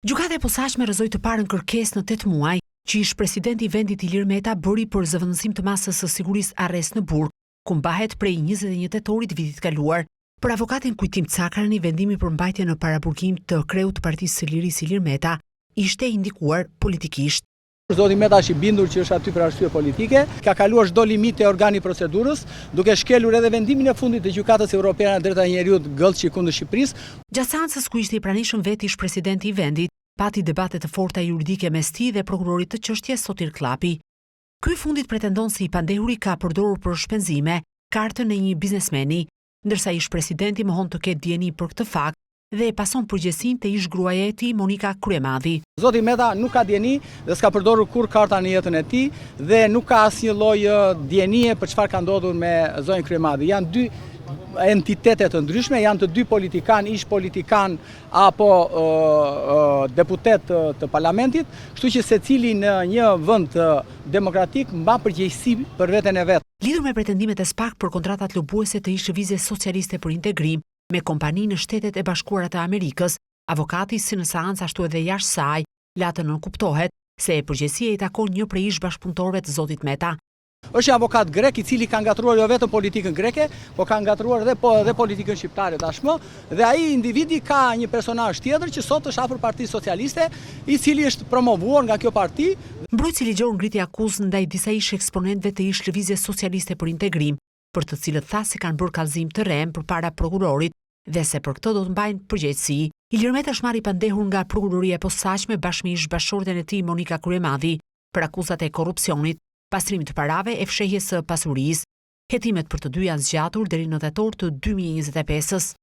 Gjykata e posaçme rrëzoi të parën kërkesë në 8 muaj që ish presidenti i vendit Ilir Meta bëri për zëvendësim të masës së sigurisë arrest në Burg, ku mbahet prej 21 tetorit vitit kaluar. Për avokatin Kujtim Cakrani, vendimi për mbajtje në paraburgim të kreut të Partisë së Lirisë Ilir Meta ishte indikuar politikisht. Zoti Meta është i bindur që është aty për arsye politike, ka kaluar çdo limit e organi procedurës, duke shkelur edhe vendimin e fundit të Gjykatës Evropiane e Drejtave të Njerëzit Gëllçi kundër Shqipërisë. Gjatë seancës ku ishte i pranishëm vetë ish presidenti i vendit, pati debate të forta juridike mes tij dhe prokurorit të çështjes Sotir Klapi. Ky fundit pretendon se i pandehuri ka përdorur për shpenzime kartën e një biznesmeni, ndërsa ish presidenti mohon të ketë dieni për këtë fakt dhe e pason përgjegjësinë te ish gruaja e tij Monika Kryemadhi. Zoti Meta nuk ka dieni dhe s'ka përdorur kur karta në jetën e tij dhe nuk ka asnjë lloj dienie për çfarë ka ndodhur me zonjën Kryemadhi. Janë dy entitete të ndryshme, janë të dy politikan, ish politikan apo deputet të parlamentit, kështu që secili në një vend demokratik mban përgjegjësi për veten e vet. Lidhur me pretendimet e SPAK për kontratat lobuese të ish lëvizjes socialiste për integrim me kompani në Shtetet e Bashkuara të Amerikës, avokati si në seancë ashtu edhe jashtë saj, latë nënkuptohet se përgjegjësia i takon një prej ish bashkëpunëtorëve të zotit Meta. Është një avokat grek i cili ka ngatruar jo vetëm politikën greke, por ka ngatruar edhe politikën shqiptare tashmë, dhe ai individi ka një personazh tjetër që sot është afër Partisë Socialiste, i cili është promovuar nga kjo parti. Mbrojtësi ligjor ngriti akuzë ndaj disa ish eksponentëve të ish lëvizjes socialiste për integrim, për të cilët tha se kanë bërë kallëzim të rem përpara prokurorit dhe se për këtë do të mbajnë përgjegjësi. Ilir Meta është marrë i pandehur nga prokuroria e posaçme bashkë me ish bashkëshorten e tij Monika Kryemadhi për akuzat e korrupsionit, pastrimit të parave e fshehjes së pasurisë. Hetimet për të dy janë zgjatur deri në tetor të 2025-s.